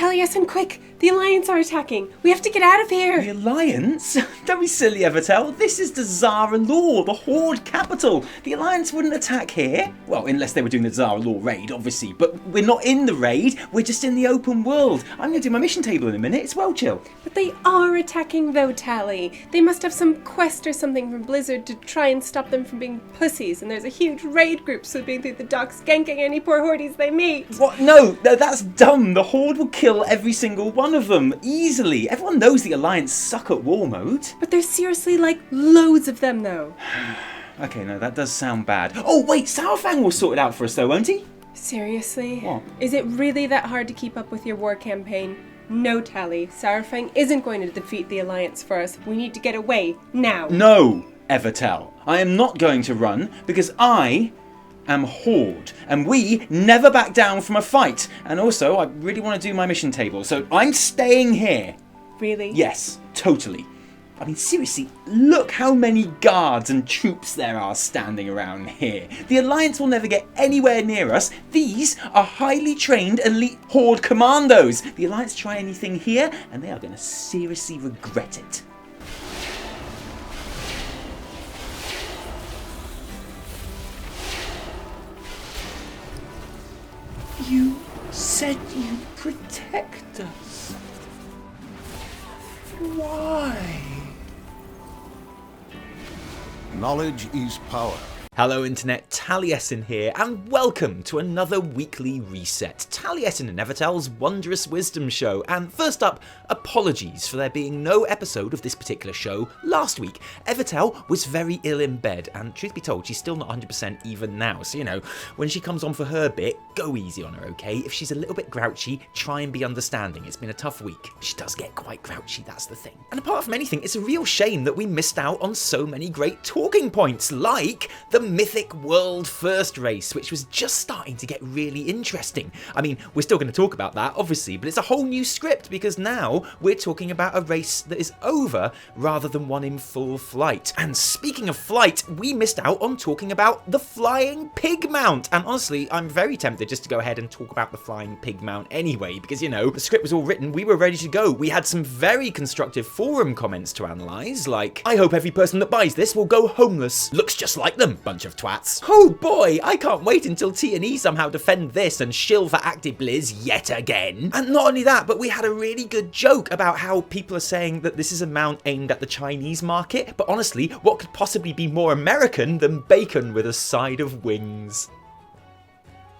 Taliesin, quick! The Alliance are attacking! We have to get out of here! The Alliance? Don't be silly, Evitel. This is Dazar alor, the Horde capital. The Alliance wouldn't attack here. Well, unless they were doing the Dazar alor raid, obviously. But we're not in the raid. We're just in the open world. I'm going to do my mission table in a minute. It's well chill. But they are attacking though, Tally. They must have some quest or something from Blizzard to try and stop them from being pussies. And there's a huge raid group sweeping through the docks, ganking any poor Hordies they meet. What? No, that's dumb. The Horde will kill every single one of them, easily. Everyone knows the Alliance suck at war mode. But there's seriously like loads of them though. Okay, no, that does sound bad. Oh wait, Sourfang will sort it out for us though, won't he? Seriously? What? Is it really that hard to keep up with your war campaign? No, Tally. Sourfang isn't going to defeat the Alliance for us. We need to get away, now. No, Evitel. I am not going to run because I am Horde, and we never back down from a fight. And also, I really want to do my mission table, so I'm staying here. Really? Yes, totally. I mean, seriously, look how many guards and troops there are standing around here. The Alliance will never get anywhere near us. These are highly trained elite Horde commandos. The Alliance try anything here, and they are going to seriously regret it. You said you'd protect us. Why? Knowledge is power. Hello Internet, Taliesin here, and welcome to another weekly reset. Taliesin and Evitel's Wondrous Wisdomshow, and first up, apologies for there being no episode of this particular show last week. Evitel was very ill in bed, and truth be told, she's still not 100% even now, so you know, when she comes on for her bit, go easy on her, okay? If she's a little bit grouchy, try and be understanding. It's been a tough week. She does get quite grouchy, that's the thing. And apart from anything, it's a real shame that we missed out on so many great talking points, like the Mythic World First race, which was just starting to get really interesting. I mean, we're still going to talk about that, obviously, but it's a whole new script because now we're talking about a race that is over rather than one in full flight. And speaking of flight, we missed out on talking about the Flying Pig Mount. And honestly, I'm very tempted just to go ahead and talk about the Flying Pig Mount anyway, because, you know, the script was all written, we were ready to go. We had some very constructive forum comments to analyse, like, I hope every person that buys this will go homeless. Looks just like them, bunch of twats. Oh boy, I can't wait until T&E somehow defend this and shill for Activision-Blizzard yet again. And not only that, but we had a really good joke about how people are saying that this is a mount aimed at the Chinese market, but honestly, what could possibly be more American than bacon with a side of wings?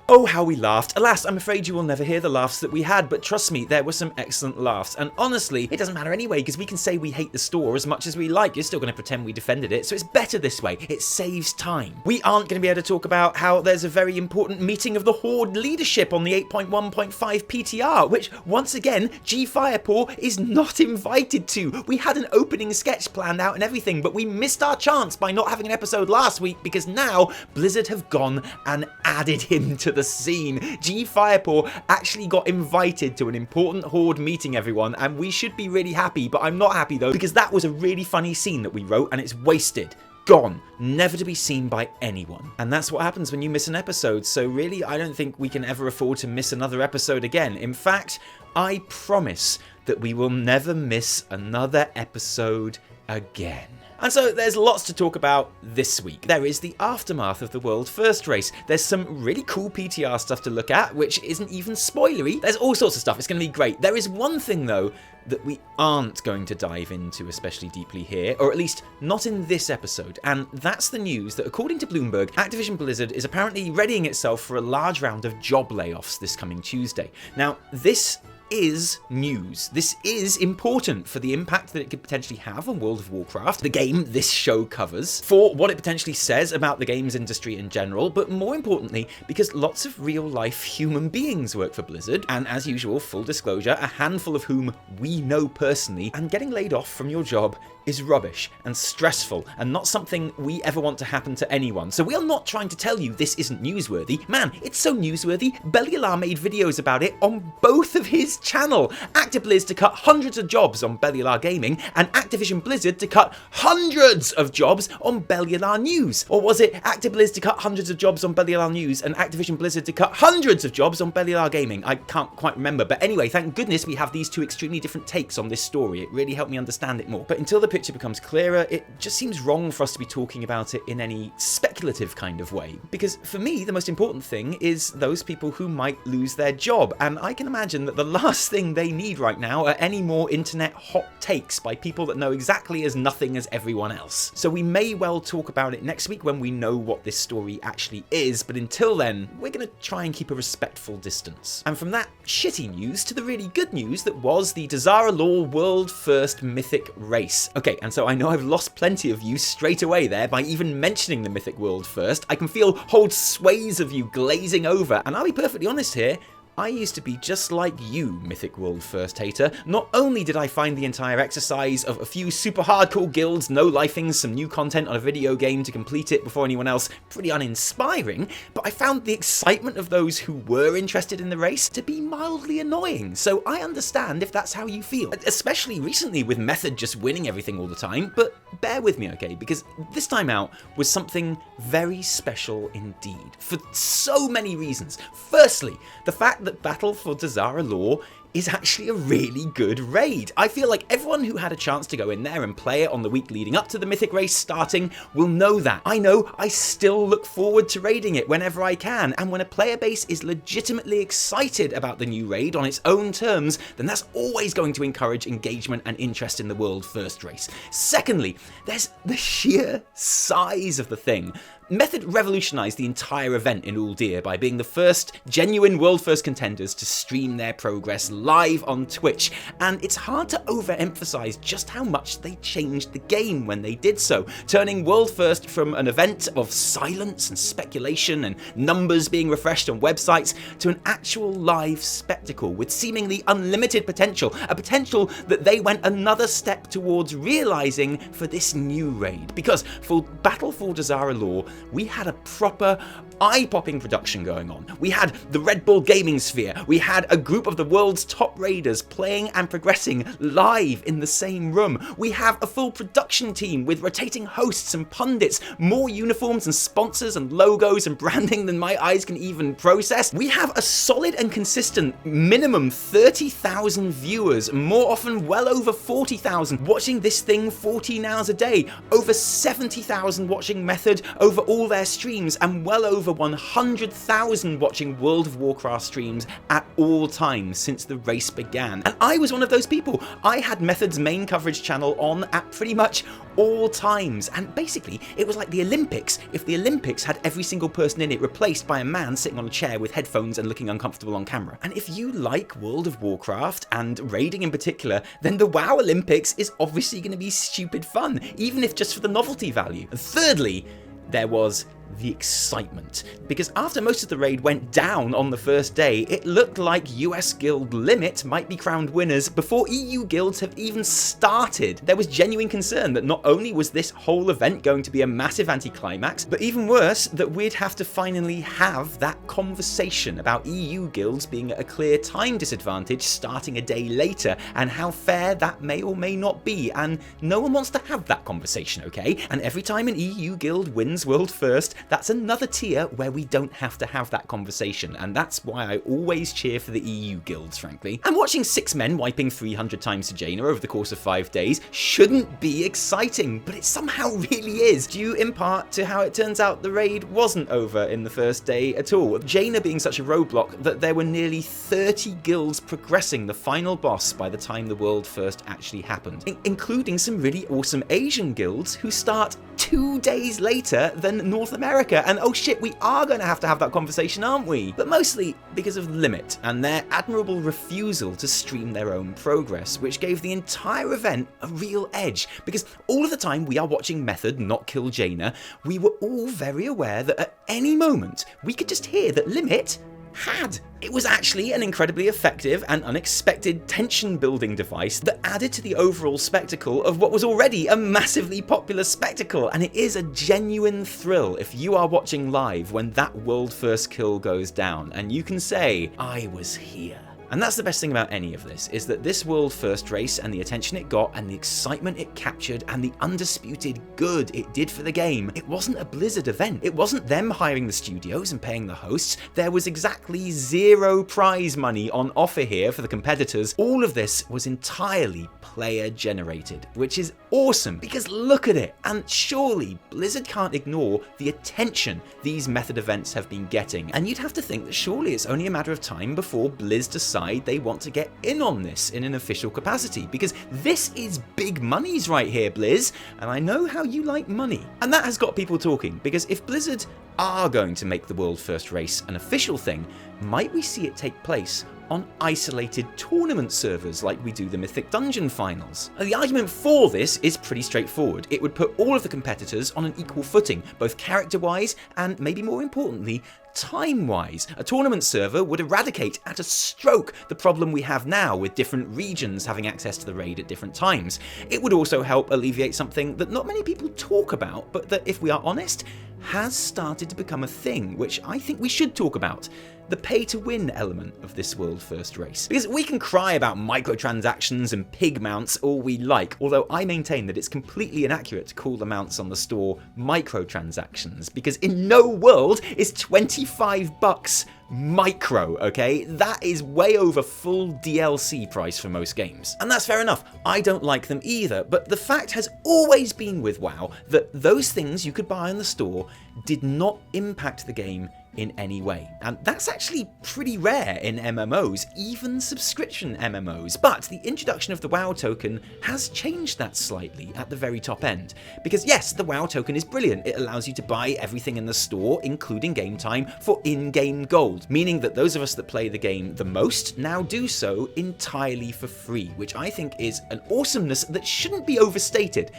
Oh, how we laughed. Alas, I'm afraid you will never hear the laughs that we had, but trust me, there were some excellent laughs. And honestly, it doesn't matter anyway, because we can say we hate the store as much as we like. You're still going to pretend we defended it, so it's better this way. It saves time. We aren't going to be able to talk about how there's a very important meeting of the Horde leadership on the 8.1.5 PTR, which, once again, G Firepaw is not invited to. We had an opening sketch planned out and everything, but we missed our chance by not having an episode last week, because now Blizzard have gone and added him to the scene. G Firepaw actually got invited to an important Horde meeting, everyone, and we should be really happy, but I'm not happy though, because that was a really funny scene that we wrote and it's wasted. Gone. Never to be seen by anyone. And that's what happens when you miss an episode, so really I don't think we can ever afford to miss another episode again. In fact, I promise that we will never miss another episode again. And so there's lots to talk about this week. There is the aftermath of the World First race. There's some really cool PTR stuff to look at, which isn't even spoilery. There's all sorts of stuff. It's going to be great. There is one thing, though, that we aren't going to dive into especially deeply here, or at least not in this episode, and that's the news that, according to Bloomberg, Activision-Blizzard is apparently readying itself for a large round of job layoffs this coming Tuesday. Now, this is news. This is important for the impact that it could potentially have on World of Warcraft, the game this show covers, for what it potentially says about the games industry in general, but more importantly, because lots of real-life human beings work for Blizzard, and as usual, full disclosure, a handful of whom we know personally, and getting laid off from your job is rubbish and stressful and not something we ever want to happen to anyone. So we are not trying to tell you this isn't newsworthy. Man, it's so newsworthy, Belialar made videos about it on both of his channel. ActiBliz to cut hundreds of jobs on Bellular Gaming, and Activision-Blizzard to cut hundreds of jobs on Bellular News. Or was it ActiBliz to cut hundreds of jobs on Bellular News and Activision-Blizzard to cut hundreds of jobs on Bellular Gaming? I can't quite remember, but anyway, thank goodness we have these two extremely different takes on this story. It really helped me understand it more. But until the picture becomes clearer, it just seems wrong for us to be talking about it in any speculative kind of way. Because for me, the most important thing is those people who might lose their job, and I can imagine that the last thing they need right now are any more internet hot takes by people that know exactly as nothing as everyone else. So we may well talk about it next week when we know what this story actually is, but until then, we're going to try and keep a respectful distance. And from that shitty news to the really good news that was the Dazar alor world first mythic race. Okay, and so I know I've lost plenty of you straight away there by even mentioning the mythic world first. I can feel whole sways of you glazing over, and I'll be perfectly honest here, I used to be just like you, Mythic World First hater. Not only did I find the entire exercise of a few super hardcore guilds, no-lifings, some new content on a video game to complete it before anyone else pretty uninspiring, but I found the excitement of those who were interested in the race to be mildly annoying. So I understand if that's how you feel, especially recently with Method just winning everything all the time, but bear with me, okay, because this time out was something very special indeed, for so many reasons. Firstly, the fact that Battle for Dazar alor is actually a really good raid. I feel like everyone who had a chance to go in there and play it on the week leading up to the Mythic race starting will know that. I know I still look forward to raiding it whenever I can, and when a player base is legitimately excited about the new raid on its own terms, then that's always going to encourage engagement and interest in the world first race. Secondly, there's the sheer size of the thing. Method revolutionised the entire event in Uldir by being the first genuine world first contenders to stream their progress live on Twitch, and it's hard to overemphasize just how much they changed the game when they did so, turning world first from an event of silence and speculation and numbers being refreshed on websites to an actual live spectacle with seemingly unlimited potential, a potential that they went another step towards realizing for this new raid. Because for Battle for Dazar alor, we had a proper eye-popping production going on. We had the Red Bull Gaming Sphere. We had a group of the world's top raiders playing and progressing live in the same room. We have a full production team with rotating hosts and pundits, more uniforms and sponsors and logos and branding than my eyes can even process. We have a solid and consistent minimum 30,000 viewers, more often well over 40,000 watching this thing 14 hours a day, over 70,000 watching Method over all their streams, and well over 100,000 watching World of Warcraft streams at all times since the race began. And I was one of those people. I had Method's main coverage channel on at pretty much all times, and basically it was like the Olympics if the Olympics had every single person in it replaced by a man sitting on a chair with headphones and looking uncomfortable on camera. And if you like World of Warcraft and raiding in particular, then the WoW Olympics is obviously going to be stupid fun, even if just for the novelty value. And thirdly, there was the excitement, because after most of the raid went down on the first day, it looked like US Guild Limit might be crowned winners before EU guilds have even started. There was genuine concern that not only was this whole event going to be a massive anticlimax, but even worse, that we'd have to finally have that conversation about EU guilds being at a clear time disadvantage starting a day later, and how fair that may or may not be, and no one wants to have that conversation, okay? And every time an EU guild wins world first, that's another tier where we don't have to have that conversation, and that's why I always cheer for the EU guilds, frankly. And watching 6 men wiping 300 times to Jaina over the course of 5 days shouldn't be exciting, but it somehow really is, due in part to how it turns out the raid wasn't over in the first day at all, Jaina being such a roadblock that there were nearly 30 guilds progressing the final boss by the time the world first actually happened, including some really awesome Asian guilds who start 2 days later than North America. And oh shit, we are going to have that conversation, aren't we? But mostly because of Limit and their admirable refusal to stream their own progress, which gave the entire event a real edge. Because all of the time we are watching Method not kill Jaina, we were all very aware that at any moment we could just hear that Limit had. It was actually an incredibly effective and unexpected tension-building device that added to the overall spectacle of what was already a massively popular spectacle, and it is a genuine thrill if you are watching live when that world-first kill goes down, and you can say, I was here. And that's the best thing about any of this, is that this world first race and the attention it got and the excitement it captured and the undisputed good it did for the game, it wasn't a Blizzard event. It wasn't them hiring the studios and paying the hosts. There was exactly zero prize money on offer here for the competitors. All of this was entirely player generated, which is awesome because look at it. And surely Blizzard can't ignore the attention these method events have been getting. And you'd have to think that surely it's only a matter of time before Blizz decide they want to get in on this in an official capacity, because this is big monies right here, Blizz, and I know how you like money. And that has got people talking, because if Blizzard are going to make the world first race an official thing, might we see it take place on isolated tournament servers like we do the Mythic Dungeon finals? And the argument for this is pretty straightforward. It would put all of the competitors on an equal footing, both character-wise and, maybe more importantly, time-wise. A tournament server would eradicate at a stroke the problem we have now with different regions having access to the raid at different times. It would also help alleviate something that not many people talk about, but that, if we are honest, has started to become a thing, which I think we should talk about. The pay-to-win element of this world first race. Because we can cry about microtransactions and pig mounts all we like, although I maintain that it's completely inaccurate to call the mounts on the store microtransactions, because in no world is $25 micro, okay? That is way over full DLC price for most games. And that's fair enough. I don't like them either, but the fact has always been with WoW that those things you could buy in the store did not impact the game in any way. And that's actually pretty rare in MMOs, even subscription MMOs. But the introduction of the WoW token has changed that slightly at the very top end. Because yes, the WoW token is brilliant. It allows you to buy everything in the store, including game time, for in-game gold, meaning that those of us that play the game the most now do so entirely for free, which I think is an awesomeness that shouldn't be overstated.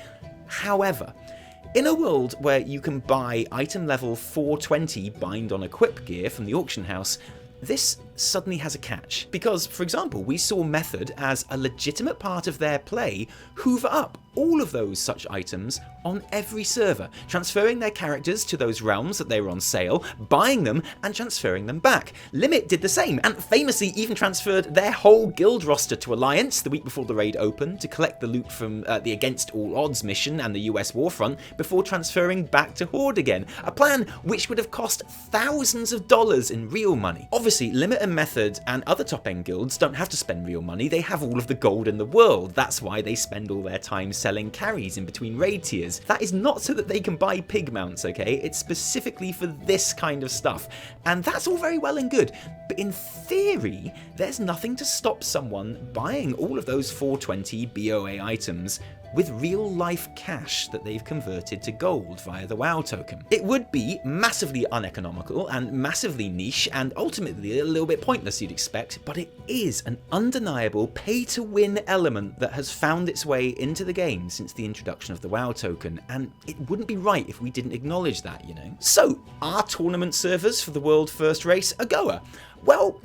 However, in a world where you can buy item level 420 bind on equip gear from the auction house, this suddenly has a catch. Because, for example, we saw Method, as a legitimate part of their play, hoover up all of those such items on every server, transferring their characters to those realms that they were on sale, buying them and transferring them back. Limit did the same, and famously even transferred their whole guild roster to Alliance the week before the raid opened to collect the loot from the Against All Odds mission and the US Warfront before transferring back to Horde again, a plan which would have cost thousands of dollars in real money. Obviously, Limit and Method and other top-end guilds don't have to spend real money, they have all of the gold in the world. That's why they spend all their time selling carries in between raid tiers. That is not so that they can buy pig mounts, okay? It's specifically for this kind of stuff. And that's all very well and good, but in theory, there's nothing to stop someone buying all of those 420 BOA items with real-life cash that they've converted to gold via the WoW token. It would be massively uneconomical and massively niche and ultimately a little bit pointless, you'd expect, but it is an undeniable pay-to-win element that has found its way into the game since the introduction of the WoW token, and it wouldn't be right if we didn't acknowledge that, you know? So, are tournament servers for the world first race a goer? Well,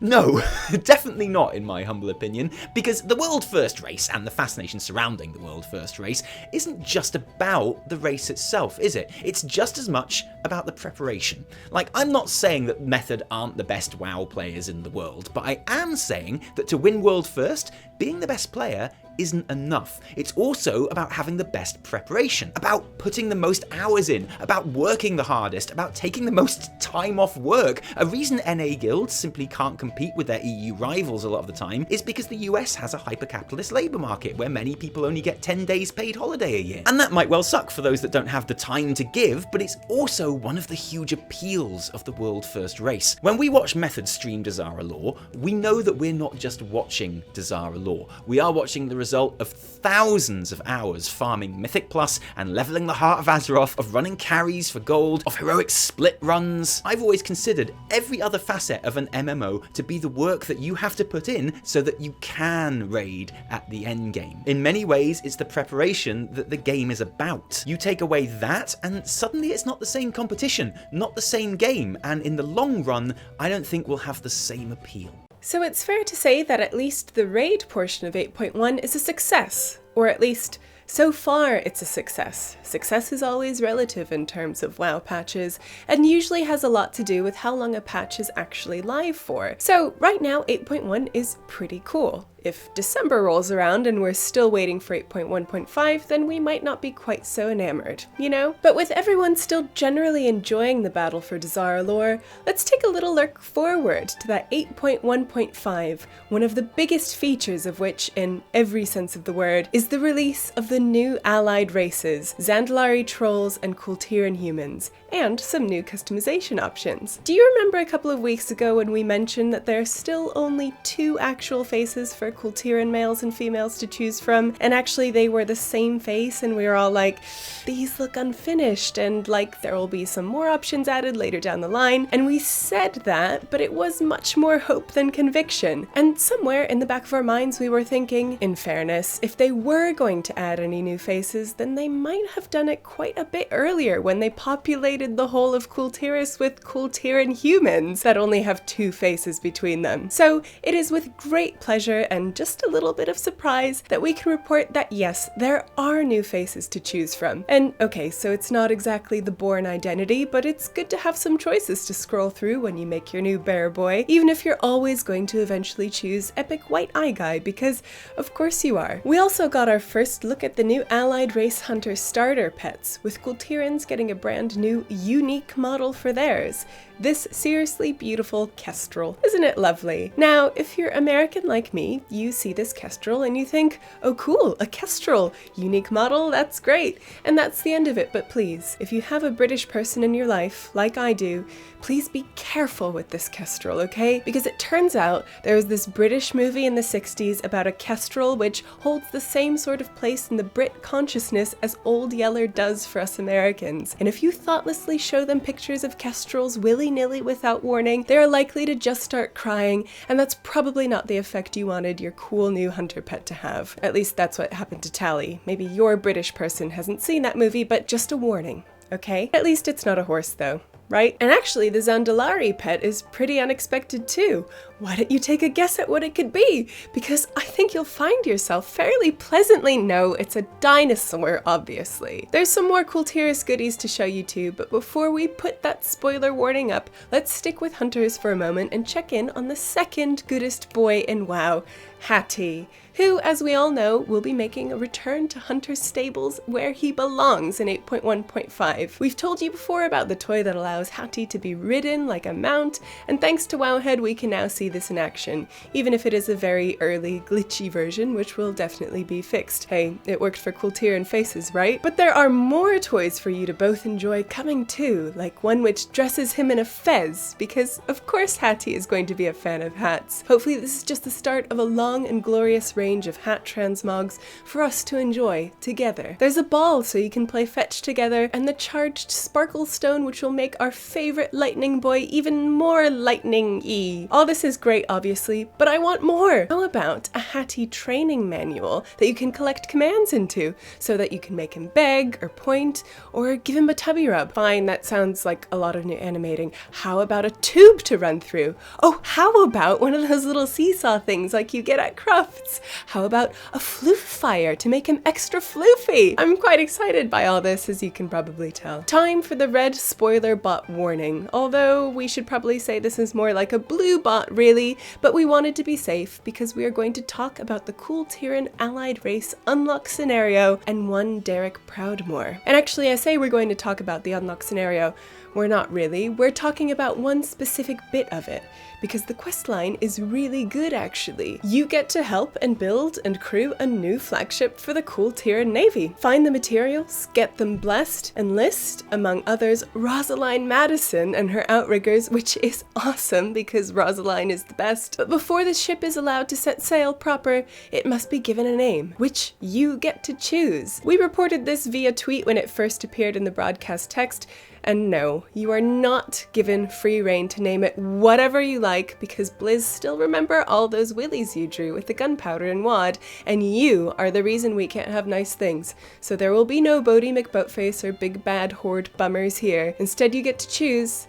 no, definitely not in my humble opinion, because the world first race and the fascination surrounding the world first race isn't just about the race itself, is it? It's just as much about the preparation. Like, I'm not saying that Method aren't the best WoW players in the world, but I am saying that to win world first, being the best player isn't enough. It's also about having the best preparation, about putting the most hours in, about working the hardest, about taking the most time off work. A reason NA guilds simply can't compete with their EU rivals a lot of the time is because the US has a hyper-capitalist labour market where many people only get 10 days paid holiday a year. And that might well suck for those that don't have the time to give, but it's also one of the huge appeals of the world first race. When we watch Method stream Dazar alor, we know that we're not just watching Dazar alor, we are watching the result of thousands of hours farming Mythic Plus and leveling the Heart of Azeroth, of running carries for gold, of heroic split runs. I've always considered every other facet of an MMO to be the work that you have to put in so that you can raid at the end game. In many ways, it's the preparation that the game is about. You take away that and suddenly it's not the same competition, not the same game, and in the long run, I don't think we'll have the same appeal. So it's fair to say that at least the raid portion of 8.1 is a success, or at least So far, it's a success. Success is always relative in terms of WoW patches, and usually has a lot to do with how long a patch is actually live for. So right now, 8.1 is pretty cool. If December rolls around and we're still waiting for 8.1.5, then we might not be quite so enamored, you know? But with everyone still generally enjoying the Battle for Dazar lore, let's take a little look forward to that 8.1.5, one of the biggest features of which, in every sense of the word, is the release of the new allied races, Zandalari trolls and tiran humans, and some new customization options. Do you remember a couple of weeks ago when we mentioned that there are still only 2 actual faces for tiran males and females to choose from, and actually they were the same face, and we were all like, these look unfinished, and like there will be some more options added later down the line, and we said that, but it was much more hope than conviction. And somewhere in the back of our minds we were thinking, in fairness, if they were going to add any new faces, then they might have done it quite a bit earlier when they populated the whole of Kultiris with tiran humans that only have 2 faces between them. So it is with great pleasure and just a little bit of surprise that we can report that yes, there are new faces to choose from. And okay, so it's not exactly the Born identity, but it's good to have some choices to scroll through when you make your new bear boy, even if you're always going to eventually choose Epic White Eye Guy, because of course you are. We also got our first look at the new Allied Race Hunter starter pets, with Kultirans getting a brand new unique model for theirs. This seriously beautiful kestrel. Isn't it lovely? Now, if you're American like me, you see this kestrel and you think, oh cool, a kestrel, unique model, that's great. And that's the end of it, but please, if you have a British person in your life, like I do, please be careful with this kestrel, okay? Because it turns out there was this British movie in the 60s about a kestrel which holds the same sort of place in the Brit consciousness as Old Yeller does for us Americans. And if you thoughtlessly show them pictures of kestrels willy-nilly without warning, they are likely to just start crying, and that's probably not the effect you wanted your cool new hunter pet to have. At least that's what happened to Tally. Maybe your British person hasn't seen that movie, but just a warning, okay? At least it's not a horse though. Right? And actually, the Zandalari pet is pretty unexpected too. Why don't you take a guess at what it could be? Because I think you'll find yourself fairly pleasantly. No, it's a dinosaur, obviously. There's some more Kultiris goodies to show you too, but before we put that spoiler warning up, let's stick with hunters for a moment and check in on the second goodest boy in WoW, Hattie, who, as we all know, will be making a return to Hunter's stables where he belongs in 8.1.5. We've told you before about the toy that allows Hattie to be ridden like a mount, and thanks to Wowhead we can now see this in action, even if it is a very early glitchy version, which will definitely be fixed. Hey, it worked for Tiran faces, right? But there are more toys for you to both enjoy coming too, like one which dresses him in a fez, because of course Hattie is going to be a fan of hats. Hopefully this is just the start of a long and glorious range of hat transmogs for us to enjoy together. There's a ball so you can play fetch together, and the charged sparkle stone which will make our favorite lightning boy even more lightning-y. All this is great obviously, but I want more! How about a Hattie training manual that you can collect commands into so that you can make him beg or point or give him a tubby rub? Fine, that sounds like a lot of new animating. How about a tube to run through? Oh, how about one of those little seesaw things like you get at Crufts? How about a floof fire to make him extra floofy? I'm quite excited by all this, as you can probably tell. Time for the red spoiler bot warning, although we should probably say this is more like a blue bot really, but we wanted to be safe because we are going to talk about the Tiran allied race unlock scenario and one Derreck Proudmoore. And actually I say we're going to talk about the unlock scenario. We're not really. We're talking about one specific bit of it, because the questline is really good actually. You get to help and build and crew a new flagship for the Tiran Navy. Find the materials, get them blessed, enlist, among others, Rosaline Madison and her outriggers, which is awesome because Rosaline is the best. But before the ship is allowed to set sail proper, it must be given a name, which you get to choose. We reported this via tweet when it first appeared in the broadcast text, and no, you are not given free rein to name it whatever you like, because Blizz still remember all those willies you drew with the gunpowder and wad, and you are the reason we can't have nice things. So there will be no Bodie McBoatface or Big Bad Horde bummers here. Instead you get to choose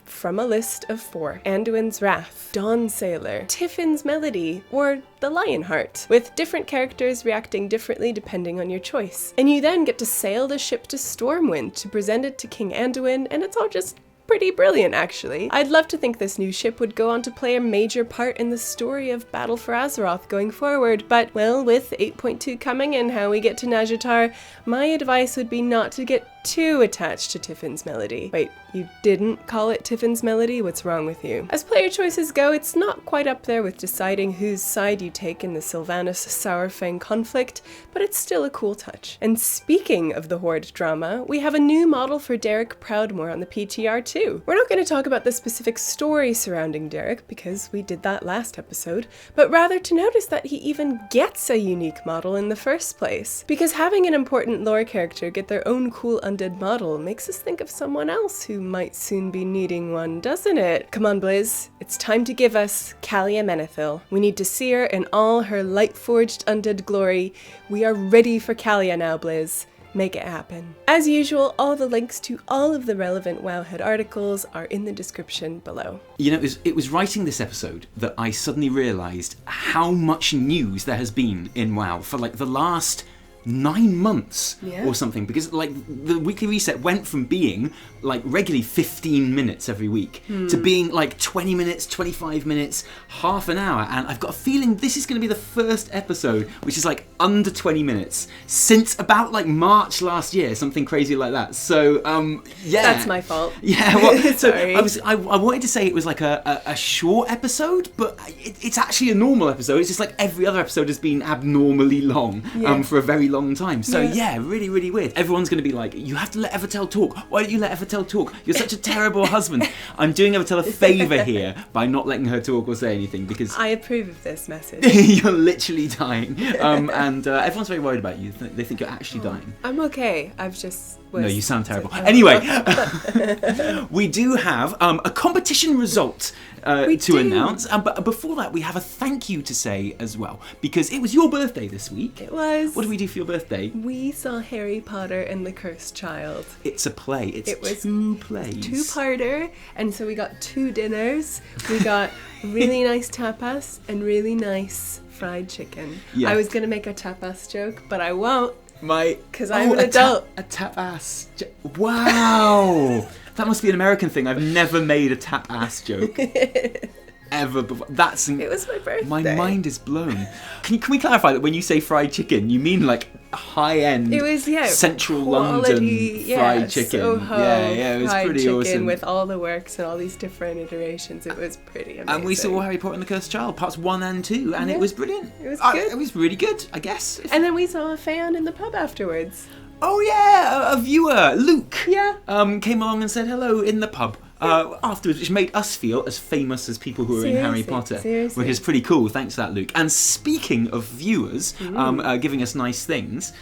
from a list of 4. Anduin's Wrath, Dawn Sailor, Tiffin's Melody, or the Lionheart, with different characters reacting differently depending on your choice. And you then get to sail the ship to Stormwind to present it to King Anduin, and it's all just pretty brilliant, actually. I'd love to think this new ship would go on to play a major part in the story of Battle for Azeroth going forward, but, well, with 8.2 coming and how we get to Nazjatar, my advice would be not to get too attached to Tiffin's Melody. Wait, you didn't call it Tiffin's Melody? What's wrong with you? As player choices go, it's not quite up there with deciding whose side you take in the Sylvanas-Sourfang conflict, but it's still a cool touch. And speaking of the Horde drama, we have a new model for Derreck Proudmoore on the PTR too. We're not going to talk about the specific story surrounding Derreck, because we did that last episode, but rather to notice that he even gets a unique model in the first place. Because having an important lore character get their own cool undead model makes us think of someone else who might soon be needing one, doesn't it? Come on, Blizz, it's time to give us Calia Menethil. We need to see her in all her light-forged undead glory. We are ready for Calia now, Blizz. Make it happen. As usual, all the links to all of the relevant Wowhead articles are in the description below. You know, it was writing this episode that I suddenly realised how much news there has been in WoW for like the last 9 months or something, because like the weekly reset went from being like regularly 15 minutes every week to being like 20 minutes, 25 minutes, half an hour, and I've got a feeling this is going to be the first episode which is like under 20 minutes since about like March last year, something crazy like that. So yeah, that's my fault. Yeah, well, so Sorry. I wanted to say it was like a short episode, but it's actually a normal episode. It's just like every other episode has been abnormally long for a very long time. So yeah, really, really weird. Everyone's going to be like, you have to let Evitel talk. Why don't you let Evitel talk? You're such a terrible husband. I'm doing Evitel a favour here by not letting her talk or say anything, because I approve of this message. you're literally dying. And everyone's very worried about you. They think you're actually dying. I'm okay. I've just... No, you sound terrible. Anyway, we do have a competition result to announce. But before that, we have a thank you to say as well, because it was your birthday this week. It was. What did we do for your birthday? We saw Harry Potter and the Cursed Child. It's a play. It was 2 plays. 2-parter, and so we got 2 dinners. We got really nice tapas and really nice fried chicken. Yeah. I was going to make a tapas joke, but I won't. Because I'm an adult. A tap ass. Wow, that must be an American thing. I've never made a tap ass joke ever before. It was my birthday. My mind is blown. Can we clarify that when you say fried chicken, you mean like high end? It was central quality, London fried chicken. Soho, yeah, it was fried pretty chicken awesome. with all the works and all these different iterations. It was pretty amazing. And we saw Harry Potter and the Cursed Child parts 1 and 2, and it was brilliant. It was good. It was really good, I guess. And then we saw a fan in the pub afterwards. Oh yeah, a viewer, Luke. Yeah. Came along and said hello in the pub. Afterwards, which made us feel as famous as people who are in Harry Potter, which is pretty cool. Thanks for that, Luke. And speaking of viewers giving us nice things,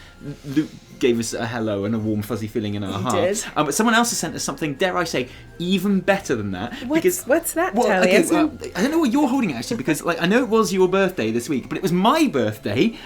Luke gave us a hello and a warm fuzzy feeling in our hearts. But someone else has sent us something, dare I say, even better than that. What's that, Taliesin? I don't know what you're holding actually, because like I know it was your birthday this week, but it was my birthday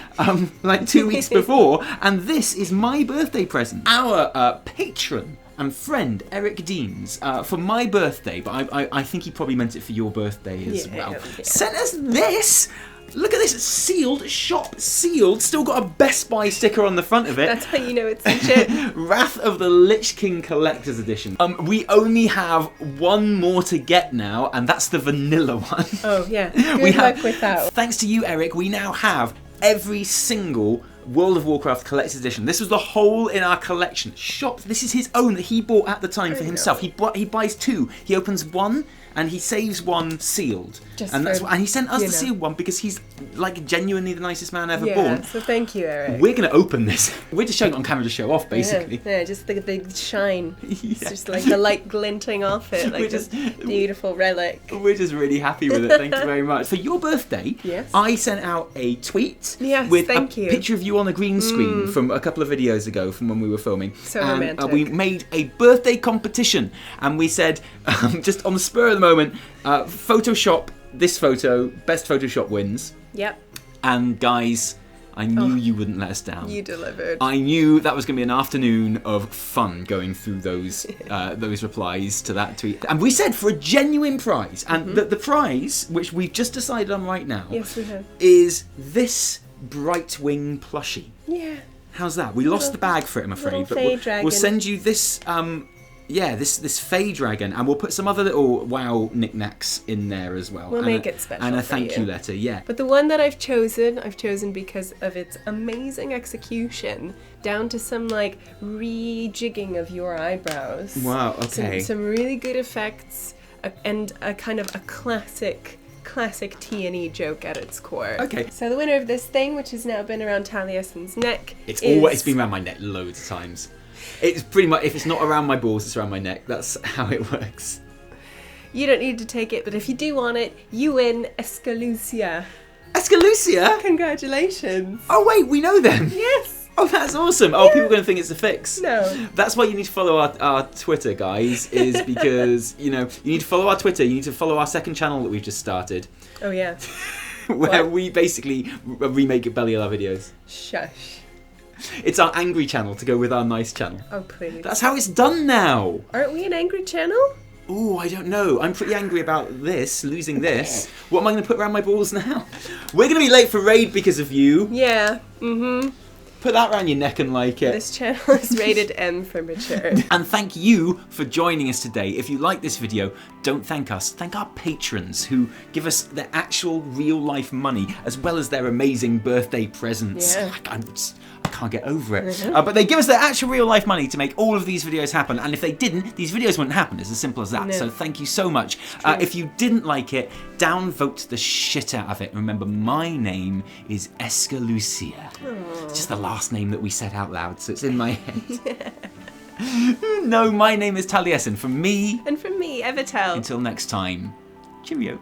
like 2 weeks before, and this is my birthday present. Our patron and friend Eric Deans, for my birthday, but I think he probably meant it for your birthday as well, sent us this. Look at this, sealed, shop sealed, still got a Best Buy sticker on the front of it. That's how you know it's legit. Wrath of the Lich King Collector's Edition. We only have 1 more to get now, and that's the vanilla one. Oh yeah, good luck with that. Thanks to you, Eric, we now have every single World of Warcraft Collector's Edition. This was the whole in our collection. Shop. This is his own that he bought at the time for himself. He buys 2. He opens 1 and he saves 1 sealed. And he sent us the sealed one because he's like genuinely the nicest man ever born. So thank you, Eric. We're going to open this. We're just showing it on camera to show off, basically. Yeah, just the big shine. It's just like the light glinting off it, like this beautiful relic. We're just really happy with it. Thank you very much. For your birthday, I sent out a tweet with a picture of you on a green screen from a couple of videos ago from when we were filming. So romantic. We made a birthday competition, and we said, just on the spur of the moment, Photoshop this photo, best Photoshop wins. Yep. And guys, I knew you wouldn't let us down. You delivered. I knew that was going to be an afternoon of fun going through those replies to that tweet. And we said for a genuine prize, and the prize, which we've just decided on right now, Yes, we have. is this Brightwing plushie. Yeah. How's that? We lost the bag for it, I'm afraid, but we'll send you this. This Fey Dragon, and we'll put some other little WoW knickknacks in there as well. We'll make it special and a for thank you you letter. Yeah. But the one that I've chosen because of its amazing execution, down to some like rejigging of your eyebrows. Wow. Okay. Some really good effects, and a kind of a classic T&E joke at its core. Okay. So the winner of this thing, which has now been around Taliesin's neck, It's been around my neck loads of times. It's pretty much, if it's not around my balls, it's around my neck. That's how it works. You don't need to take it, but if you do want it, you win Escalucia. Escalucia? Congratulations. Oh wait, we know them. Yes. Oh, that's awesome. Oh, people are going to think it's a fix. No. That's why you need to follow our Twitter, guys, is because, you need to follow our Twitter. You need to follow our second channel that we've just started. Oh, yeah. Where we basically remake Belly of our videos. Shush. It's our angry channel to go with our nice channel. Oh, please. That's how it's done now. Aren't we an angry channel? Oh, I don't know. I'm pretty angry about losing this. What am I going to put around my balls now? We're going to be late for raid because of you. Yeah. Put that around your neck and like it. This channel is rated M for mature. And thank you for joining us today. If you like this video, don't thank us. Thank our patrons who give us their actual real-life money as well as their amazing birthday presents. Yeah. I can't get over it. But they give us their actual real-life money to make all of these videos happen. And if they didn't, these videos wouldn't happen. It's as simple as that. No. So thank you so much. If you didn't like it, downvote the shit out of it. Remember, my name is Escalucia. It's just the last name that we said out loud, so it's in my head. No, my name is Taliesin. From me. And from me, Evitel. Until next time, cheerio.